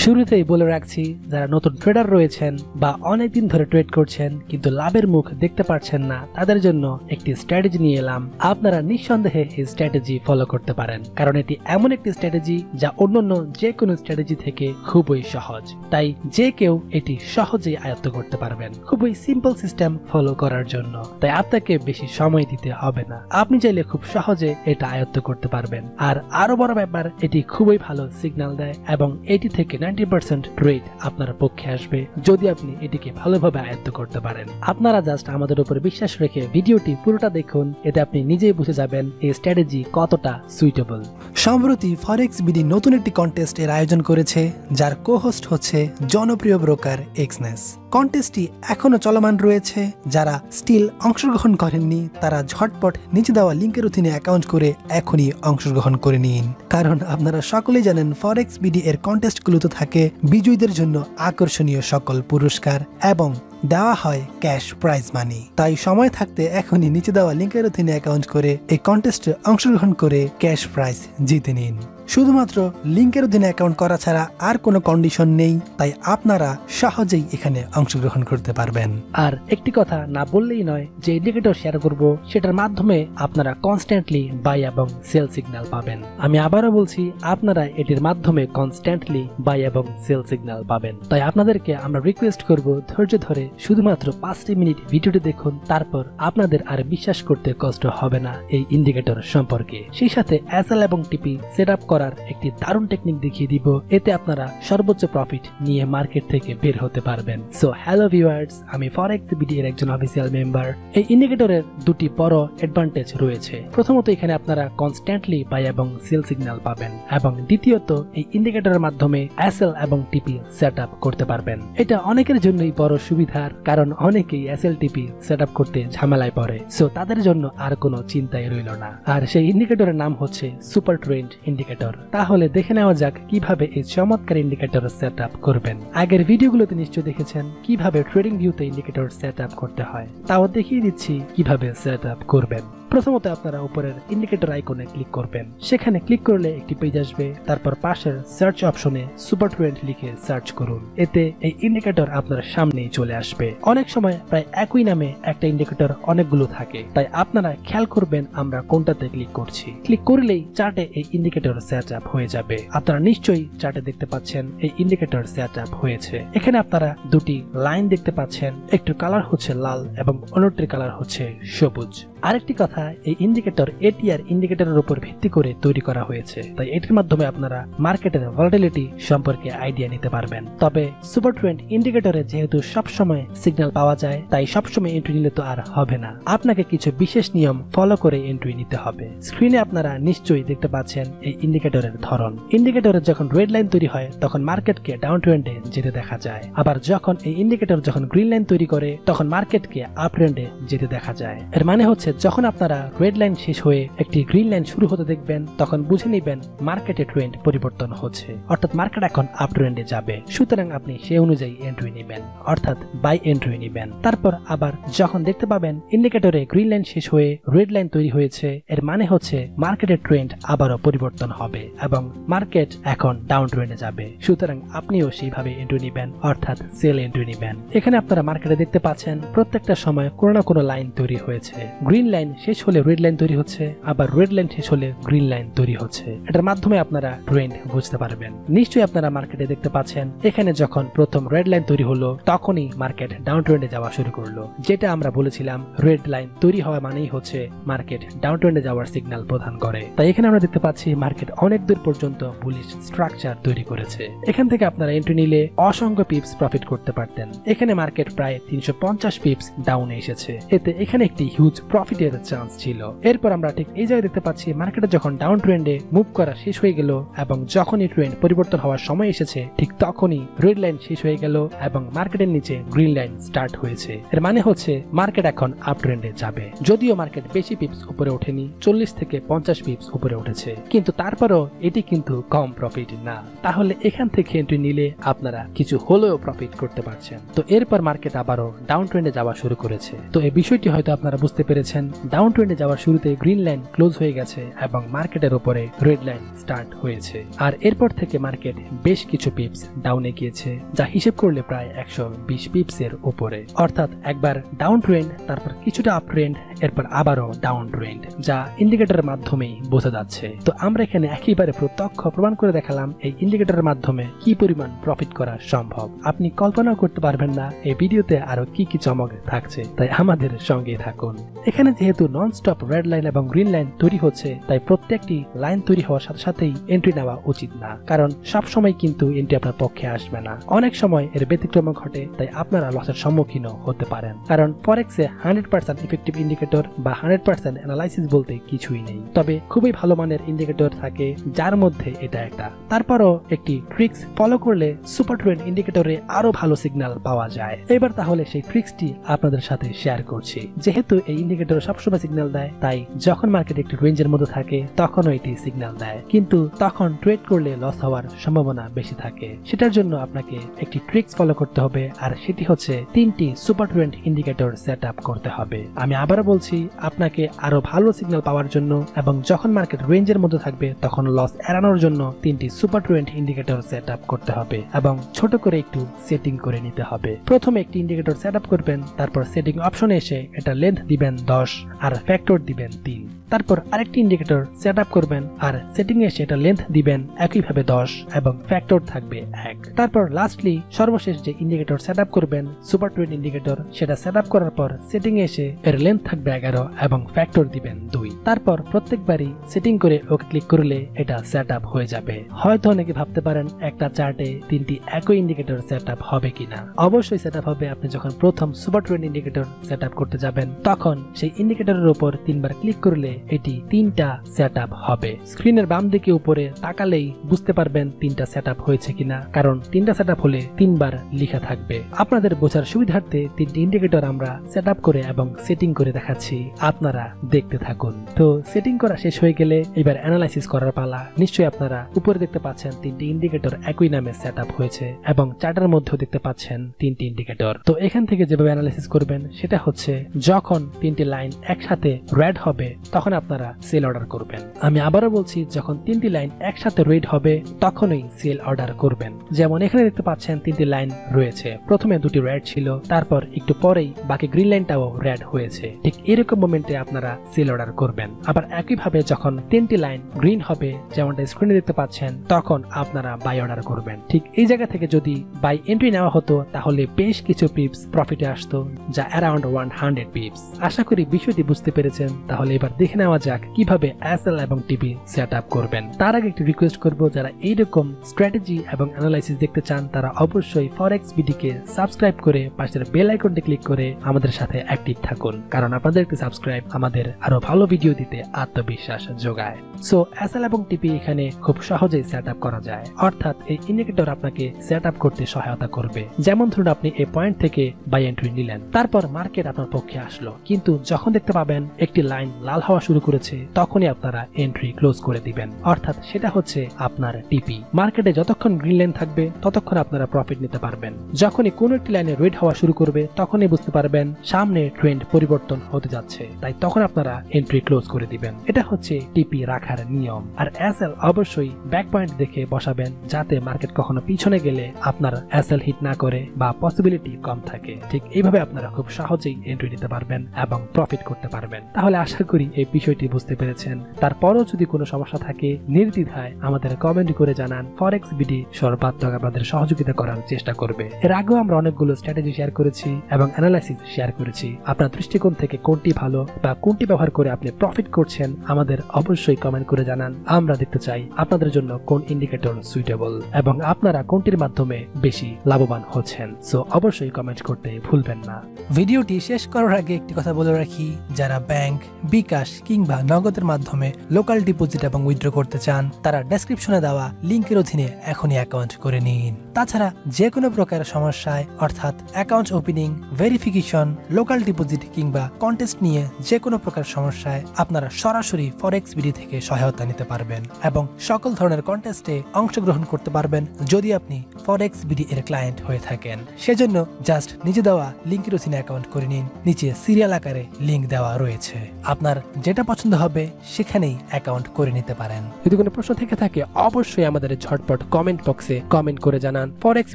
শুরুতেই বলে রাখছি, যারা নতুন ট্রেডার রয়েছেন বা অনেকদিন ধরে ট্রেড করছেন কিন্তু লাভের মুখ দেখতে পাচ্ছেন না, তাদের জন্য একটি স্ট্র্যাটেজি নিয়ে এলাম। আপনারা নিঃসন্দেহে এই স্ট্র্যাটেজি ফলো করতে পারেন, কারণ এটি এমন একটি স্ট্র্যাটেজি যা অন্যান্য যে কোনো স্ট্র্যাটেজি থেকে খুবই সহজ। তাই যে কেউ এটি সহজেই আয়ত্ত করতে পারবেন, খুবই সিম্পল সিস্টেম ফলো করার জন্য। তাই আপনাকে বেশি সময় দিতে হবে না, আপনি চাইলে খুব সহজে এটা আয়ত্ত করতে পারবেন। আর আরো বড় ব্যাপার, এটি খুবই ভালো সিগন্যাল দেয় এবং এটি থেকে 90% ট্রেড আপনার পক্ষে আসবে যদি আপনি এটিকে ভালোভাবে আয়ত্ত করতে পারেন। আপনারা জাস্ট আমাদের উপর বিশ্বাস রেখে ভিডিওটি পুরোটা দেখুন, এতে আপনি নিজেই বুঝে যাবেন এই স্ট্র্যাটেজি কতটা সুইটেবল। সম্প্রতি ফরেক্স বিডি নতুন একটি কন্টেস্ট এর আয়োজন করেছে, যার কো-হোস্ট হচ্ছে জনপ্রিয় ব্রোকার এক্সনেস। কন্টেস্টটি এখনো চলমান রয়েছে। যারা স্টিল অংশগ্রহণ করেননি তারা ঝটপট নিচে দেওয়া লিঙ্কের অধীনে অ্যাকাউন্ট করে এখনই অংশগ্রহণ করে নিন, কারণ আপনারা সকলেই জানেন ফরেক্স বিডি এর কন্টেস্টগুলোতে থাকে বিজয়ীদের জন্য আকর্ষণীয় সকল পুরস্কার এবং দেওয়া হয় ক্যাশ প্রাইজ মানি। তাই সময় থাকতে এখনই নিচে দেওয়া লিঙ্কের অধীনে অ্যাকাউন্ট করে এই কন্টেস্টে অংশগ্রহণ করে ক্যাশ প্রাইজ জিতে নিন। শুধুমাত্র লিঙ্কের অধীনে অ্যাকাউন্ট করা ছাড়া আর কোনো কন্ডিশন নেই, তাই আপনারা সহজেই এখানে অংশগ্রহণ করতে পারবেন। আর একটি কথা না বললেই নয়, যে ইন্ডিকেটর শেয়ার করব সেটার মাধ্যমে আপনারা কনস্ট্যান্টলি বাই এবং সেল সিগন্যাল পাবেন। আমি আবারও বলছি, আপনারা এটির মাধ্যমে কনস্ট্যান্টলি বাই এবং সেল সিগন্যাল পাবেন। তাই আপনাদেরকে আমরা রিকোয়েস্ট করব, ধৈর্য ধরে শুধুমাত্র 5 মিনিট ভিডিওটি দেখুন, তারপর আপনাদের আর বিশ্বাস করতে কষ্ট হবে না এই ইন্ডিকেটর সম্পর্কে। সেই সাথে এসএল এবং টিপি সেট আপ করার একটি দারুণ টেকনিক দেখিয়ে দিব, এতে আপনারা সর্বোচ্চ প্রফিট নিয়ে মার্কেট থেকে বের হতে পারবেন। সো হ্যালো ভিউয়ার্স, আমি ফরেক্স বিডি এর একজন অফিসিয়াল মেম্বার। এই ইন্ডিকেটরের দুটি বড় অ্যাডভান্টেজ রয়েছে। প্রথমত, এখানে আপনারা কনস্ট্যান্টলি বাই এবং সেল সিগন্যাল পাবেন, এবং দ্বিতীয়ত এই ইন্ডিকেটরের মাধ্যমে এসএল এবং টিপি সেট আপ করতে পারবেন। এটা অনেকের জন্যই বড় সুবিধার, কারণ অনেকেই এসএল টিপি সেট আপ করতে ঝামেলায় পড়ে। সো তাদের জন্য আর কোনো চিন্তাই রইল না। আর সেই ইন্ডিকেটরের নাম হচ্ছে সুপার ট্রেন্ড ইন্ডিকেটর। তাহলে দেখে নেওয়া যাক কিভাবে এই চমৎকার ইন্ডিকেটর সেট আপ করবেন। আগের ভিডিওগুলোতে নিশ্চয়ই দেখেছেন কিভাবে ট্রেডিং ভিউতে ইন্ডিকেটর সেট আপ করতে হয়, তাও দেখিয়ে দিচ্ছি কিভাবে সেট আপ করবেন। প্রথমত আপনারা উপরের ইন্ডিকেটর আইকনে ক্লিক করবেন। সেখানে ক্লিক করলে একটি পেজ আসবে, তারপর পাশের সার্চ অপশনে সুপার ট্রেন্ড লিখে সার্চ করুন। এতে এই ইন্ডিকেটর আপনার সামনেই চলে আসবে। অনেক সময় প্রায় একই নামে একটা ইন্ডিকেটর অনেকগুলো থাকে, তাই আপনারা খেয়াল করবেন আমরা কোনটাতে ক্লিক করছি। ক্লিক করলেই চার্টে এই ইন্ডিকেটর সেট আপ হয়ে যাবে। আপনারা নিশ্চয়ই চার্টে দেখতে পাচ্ছেন এই ইন্ডিকেটর সেট আপ হয়েছে। এখানে আপনারা দুটি লাইন দেখতে পাচ্ছেন, একটির কালার হচ্ছে লাল এবং অন্যটির কালার হচ্ছে সবুজ। আরেকটি কথা, এই ইন্ডিকেটর এটিআর ইন্ডিকেটরের উপর ভিত্তি করে তৈরি করা হয়েছে, তাই এটির মাধ্যমে আপনারা মার্কেটের ভলাটিলিটি সম্পর্কে আইডিয়া নিতে পারবেন। তবে সুপার ট্রেন্ড ইন্ডিকেটরে যেহেতু সবসময় সিগন্যাল পাওয়া যায়, তাই সবসময় এন্ট্রি নিলে তো আর হবে না, আপনাকে কিছু বিশেষ নিয়ম ফলো করে এন্ট্রি নিতে হবে। স্ক্রিনে আপনারা নিশ্চয়ই দেখতে পাচ্ছেন এই ইন্ডিকেটরের ধরন। ইন্ডিকেটরে যখন রেড লাইন তৈরি হয় তখন মার্কেটকে ডাউন ট্রেন্ডে যেতে দেখা যায়, আবার যখন এই ইন্ডিকেটর যখন গ্রিন লাইন তৈরি করে তখন মার্কেটকে আপ ট্রেন্ডে যেতে দেখা যায়। এর মানে হচ্ছে, যখন আপনারা রেড লাইন শেষ হয়ে একটি গ্রিন লাইন শুরু হতে দেখবেন, তখন বুঝে নেবেন মার্কেটে ট্রেন্ড পরিবর্তন হচ্ছে, অর্থাৎ মার্কেট এখন আপ ট্রেন্ডে যাবে। সুতরাং আপনি সেই অনুযায়ী এন্ট্রি নেবেন, অর্থাৎ বাই এন্ট্রি নেবেন। তারপর আবার যখন দেখতে পাবেন ইন্ডিকেটরে গ্রিন লাইন শেষ হয়ে রেড লাইন তৈরি হয়েছে, এর মানে হচ্ছে মার্কেটের ট্রেন্ড আবারও পরিবর্তন হবে এবং মার্কেট এখন ডাউন ট্রেন্ডে যাবে। সুতরাং আপনিও সেইভাবে এন্ট্রি নেবেন, অর্থাৎ সেল এন্ট্রি নেবেন। এখানে আপনারা মার্কেটে দেখতে পাচ্ছেন প্রত্যেকটা সময় কোনো না কোনো লাইন তৈরি হয়েছে। গ্রিন লাইন শেষ হলে রেড লাইন তৈরি হচ্ছে, আবার রেড লাইন শেষ হলে গ্রিন লাইন তৈরি হচ্ছে। এটার মাধ্যমে আপনারা ট্রেন্ড বুঝতে পারবেন। নিশ্চয়ই আপনারা মার্কেটে দেখতে পাচ্ছেন এখানে যখন প্রথম রেড লাইন তৈরি হলো তখনই মার্কেট ডাউন ট্রেন্ডে যাওয়া শুরু করলো। যেটা আমরা বলেছিলাম, রেড লাইন তৈরি হওয়া মানেই হচ্ছে মার্কেট ডাউন ট্রেন্ডে যাওয়ার সিগন্যাল প্রদান করে। তাই এখানে আমরা দেখতে পাচ্ছি মার্কেট অনেক দূর পর্যন্ত বুলিশ স্ট্রাকচার তৈরি করেছে। এখান থেকে আপনারা এন্ট্রি নিলে অসংখ্য পিপস প্রফিট করতে পারতেন। এখানে মার্কেট প্রায় 350 পিপস ডাউনে এসেছে, এতে এখানে একটি হিউজ প্রফিটের চান্স ছিল। এরপর আমরা ঠিক এই জায়গায় দেখতে পাচ্ছি মার্কেটে যখন ডাউন ট্রেন্ডে মুভ করা শেষ হয়ে গেল এবং যখনই ট্রেন্ড পরিবর্তন হওয়ার সময় এসেছে, ঠিক তখনই রেড লাইন শেষ হয়ে গেল এবং মার্কেটের নিচে গ্রিন লাইন স্টার্ট হয়েছে। এর মানে হচ্ছে মার্কেট এখন আপ ট্রেন্ডে যাবে। যদিও মার্কেট বেশি পিপস উপরে ওঠেনি, 40 থেকে 50 পিপস উপরে উঠেছে, কিন্তু তারপরও এটি কিন্তু কম প্রফিট না। তাহলে এখান থেকে এন্ট্রি নিলে আপনারা কিছু হলেও প্রফিট করতে পারছেন। তো এরপর মার্কেট আবারও ডাউন ট্রেন্ডে যাওয়া শুরু করেছে। তো এই বিষয়টি হয়তো আপনারা বুঝতে পেরেছেন। পাচ্ছেন ডাউন ট্রেন্ডে যাওয়ার শুরুতে গ্রিন লাইন ক্লোজ হয়ে গেছে এবং মার্কেটের উপরে রেড লাইন স্টার্ট হয়েছে। আর এরপর থেকে মার্কেট বেশ কিছু পিপস ডাউনে গিয়েছে, যা হিসেব করলে প্রায় 120 পিপস এর উপরে। অর্থাৎ একবার ডাউন ট্রেন্ড, তারপর কিছুটা আপ ট্রেন্ড, এরপর আবারও ডাউন ট্রেন্ড, যা ইন্ডিকেটরের মাধ্যমেই বোঝা যাচ্ছে। তো আমরা এখানে একেবারে প্রত্যক্ষ প্রমাণ করে দেখালাম এই ইন্ডিকেটরের মাধ্যমে কি পরিমাণ প্রফিট করা সম্ভব। আপনি কল্পনাও করতে পারবেন না এই ভিডিওতে আরো কি কি চমক থাকছে, তাই আমাদের সঙ্গেই থাকুন। এখানে যেহেতু নন স্টপ রেড লাইন এবং গ্রিন লাইন তৈরি হচ্ছে, তাই প্রত্যেকটি লাইন তৈরি হওয়ার সাথে সাথেই এন্ট্রি নেওয়া উচিত না, কারণ সব সময় কিন্তু এন্ট্রি আপনার পক্ষে আসবে না। অনেক সময় এর ব্যতিক্রম ঘটে, তাই আপনারা লসের সম্মুখীন হতে পারেন। কারণ ফরেক্সে 100% ইফেক্টিভ ইন্ডিকেটর বা 100% অ্যানালাইসিস বলতে কিছুই নেই, তবে খুবই ভালো মানের ইন্ডিকেটর থাকে, যার মধ্যে এটা একটা। তারপরও একটি ট্রিক্স ফলো করলে সুপার ট্রেন্ড ইন্ডিকেটরে আরো ভালো সিগন্যাল পাওয়া যায়। এবার তাহলে সেই ট্রিক্সটি আপনাদের সাথে শেয়ার করছি। যেহেতু এই ইন্ডিকেটর সবসময় সিগন্যাল দেয়, তাই যখন মার্কেট একটি রেঞ্জের মধ্যে থাকে তখনও এটি সিগন্যাল দেয়, কিন্তু তখন ট্রেড করলে লস হওয়ার সম্ভাবনা বেশি থাকে। সেটার জন্য আপনাকে একটি ট্রিক্স ফলো করতে হবে, আর সেটি হচ্ছে 3টি super trend indicator set up করতে হবে। আমি আবারও বলছি, আপনাকে আরো ভালো সিগন্যাল পাওয়ার জন্য এবং যখন মার্কেট রেঞ্জের মধ্যে থাকবে তখন লস এড়ানোর জন্য 3টি super trend indicator set up করতে হবে এবং ছোট করে একটু সেটিং করে নিতে হবে। প্রথমে একটি ইন্ডিকেটর সেট আপ করবেন, তারপর সেটিং অপশনে এসে এটা লেন্থ দিবেন 10 আর ফ্যাক্টর দিবেন 3। তারপর আরেকটি ইন্ডিকেটর সেট আপ করবেন আর সেটিং এ এসে এটা লেন্থ দিবেন একইভাবে 10 এবং ফ্যাক্টর থাকবে 1। তারপর লাস্টলি সর্বশেষ যে ইন্ডিকেটর সেট আপ করবেন সুপার ট্রেন্ড ইন্ডিকেটর, সেটা সেট আপ করার পর সেটিং এ এসে এর লেন্থ থাকবে 11 এবং ফ্যাক্টর দিবেন 2। তারপর প্রত্যেকবারই সেটিং করে ওকে ক্লিক করলে এটা সেট আপ হয়ে যাবে। হয়তো অনেকে ভাবতে পারেন একটা চার্টে 3টি একই ইন্ডিকেটর সেট আপ হবে কিনা। অবশ্যই সেট আপ হবে। আপনি যখন প্রথম super trend indicator set up করতে যাবেন, তখন সেই ইন্ডিকেটরের উপর 3বার ক্লিক করলে এটি 3টা সেট আপ হবে। স্ক্রিনের বাম দিকে উপরে তাকালেই বুঝতে পারবেন 3টা সেট আপ হয়েছে কিনা, কারণ 3টা সেট আপ হলে 3বার লেখা থাকবে। আপনাদের বোঝার সুবিধার্থে 3টি ইন্ডিকেটর আমরা সেট আপ করে এবং সেটিং করে দেখাচ্ছি, আপনারা দেখতে থাকুন। তো সেটিং করা শেষ হয়ে গেলে এবার অ্যানালাইসিস করার পালা। নিশ্চয়ই আপনারা উপরে দেখতে পাচ্ছেন 3টি ইন্ডিকেটর একই নামে সেট আপ হয়েছে এবং চার্টের মধ্যেও দেখতে পাচ্ছেন 3টি ইন্ডিকেটর। তো এখান থেকে যেভাবে অ্যানালাইসিস করবেন সেটা হচ্ছে, যখন 3টি লাইন একসাথে রেড হবে তখন আপনারা সেল অর্ডার করবেন। আমি আবারও বলছি, যখন 3টি লাইন একসাথে রেড হবে তখনই সেল অর্ডার করবেন। যেমন এখানে দেখতে পাচ্ছেন 3টি লাইন রয়েছে, প্রথমে 2টি রেড ছিল, তারপর একটু পরেই বাকি গ্রিন লাইনটাও রেড হয়েছে। ঠিক এরকম মোমেন্টে আপনারা সেল অর্ডার করবেন। আবার একইভাবে যখন 3টি লাইন গ্রিন হবে, যেমনটা স্ক্রিনে দেখতে পাচ্ছেন, তখন আপনারা বাই অর্ডার করবেন। ঠিক এই জায়গা থেকে যদি বাই এন্ট্রি নেওয়া হতো তাহলে বেশ কিছু পিপস প্রফিটে আসতো, যা অ্যারাউন্ড 100 পিপস। আশা করি বিষয়টি বুঝতে পেরেছেন। তাহলে এবার দেখে নেওয়া যাক কিভাবে এসএল এবং টিপি সেট আপ করবেন। তার আগে একটু রিকোয়েস্ট করব, যারা এইরকম স্ট্র্যাটেজি এবং অ্যানালাইসিস দেখতে চান তারা অবশ্যই ফরেক্স বিডি কে সাবস্ক্রাইব করে পাশের বেল আইকনটি ক্লিক করে আমাদের সাথে অ্যাক্টিভ থাকুন, কারণ আপনাদের একটি সাবস্ক্রাইব আমাদের আরো ভালো ভিডিও দিতে আত্মবিশ্বাস যোগায়। সো এসএল এবং টিপি এখানে খুব সহজেই সেট আপ করা যায়, অর্থাৎ এই ইন্ডিকেটর আপনাকে সেট আপ করতে সহায়তা করবে। যেমন ধরুন আপনি এই পয়েন্ট থেকে বাই এন্ট্রি নিলেন, তারপর মার্কেট আপনার পক্ষে আসলো, কিন্তু যখন দেখতে পাবেন একটি লাইন লাল হওয়া শুরু করেছে তখনই আপনারা এন্ট্রি ক্লোজ করে দিবেন, অর্থাৎ সেটা হচ্ছে আপনার টিপি। মার্কেটে যতক্ষণ গ্রিন লাইন থাকবে ততক্ষণ আপনারা প্রফিট নিতে পারবেন। যখনই কোনো একটি লাইনে রেড হওয়া শুরু করবে তখনই বুঝতে পারবেন সামনে ট্রেন্ড পরিবর্তন হতে যাচ্ছে, তাই তখন আপনারা এন্ট্রি ক্লোজ করে দিবেন। এটা হচ্ছে টিপি রাখার নিয়ম। আর এসএল অবশ্যই ব্যাক পয়েন্ট দেখে বসাবেন, যাতে মার্কেট কখনো পিছনে গেলে আপনার এসএল হিট না করে বা পসিবিলিটি কম থাকে। ঠিক এইভাবে আপনারা খুব সহজেই এন্ট্রি নিতে পারবেন এবং প্রফিট করতে পারবেন। তাহলে আশা করি এই বিষয়টি বুঝতে পেরেছেন। তারপরও যদি কোনো সমস্যা থাকে নির্দ্বিধায় আমাদের কমেন্ট করে জানান। ফরেক্স বিডি সর্বাত্মক আপনাদের সহযোগিতা করার চেষ্টা করবে। এর আগেও আমরা অনেকগুলো স্ট্র্যাটেজি শেয়ার করেছি এবং অ্যানালাইসিস শেয়ার করেছি। আপনার দৃষ্টিকোণ থেকে কোনটি ভালো বা কোনটি ব্যবহার করে আপনি প্রফিট করছেন আমাদের অবশ্যই কমেন্ট করে জানান। আমরা দেখতে চাই আপনাদের জন্য কোন ইন্ডিকেটর সুইটেবল এবং আপনারা কোনটির মাধ্যমে বেশি লাভবান হচ্ছেন। সো অবশ্যই কমেন্ট করতে ভুলবেন না। ভিডিওটি শেষ করার আগে একটি কথা বলে রাখি, যারা ব্যাংক, বিকাশ কিংবা নগদের মাধ্যমে লোকাল ডিপোজিট এবং উইথড্র করতে চান, তারা ডেসক্রিপশনে দেওয়া লিঙ্কের অধীনে এখনই অ্যাকাউন্ট করে নিন। তাছাড়া যে কোনো প্রকারের সমস্যায় অর্থাৎ account opening, verification, local deposit কিংবা কন্টেস্ট নিয়ে যে কোনো প্রকার সমস্যায় আপনারা সরাসরি ফরেক্স বিডি থেকে সহায়তা নিতে পারবেন এবং সকল ধরনের কন্টেস্টে অংশগ্রহণ করতে পারবেন যদি আপনি ফরেক্স বিডি এর ক্লায়েন্ট হয়ে থাকেন। সেজন্য জাস্ট নিজে দেওয়া লিঙ্কের অধীনে অ্যাকাউন্ট করে নিন। নিচে সিরিয়াল আকারে লিঙ্ক দেওয়া রয়েছে, আপনার যেটা পছন্দ হবে সেখানেই অ্যাকাউন্ট করে নিতে পারেন। যদি কোনো প্রশ্ন থেকে থাকে অবশ্যই আমাদের ঝটপট কমেন্ট বক্সে কমেন্ট করে জানান। ফরেক্স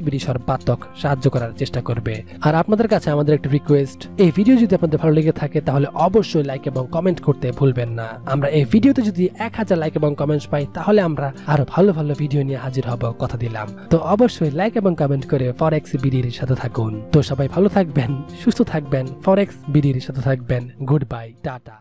বিডি সর্বাত্মক সাহায্য করার চেষ্টা করবে। আর আপনাদের কাছে আমাদের একটা রিকোয়েস্ট, এই ভিডিও যদি আপনাদের ভালো লেগে থাকে তাহলে অবশ্যই লাইক এবং কমেন্ট করতে ভুলবেন না। আমরা এই ভিডিওতে যদি 1000 লাইক এবং কমেন্টস পাই তাহলে আমরা আরো ভালো ভালো ভিডিও নিয়ে হাজির হব, কথা দিলাম। তো অবশ্যই লাইক এবং কমেন্ট করে ফরেক্স বিডির সাথে থাকুন। তো সবাই ভালো থাকবেন, সুস্থ থাকবেন, ফরেক্স বিডির সাথে থাকবেন। Good bye, tata.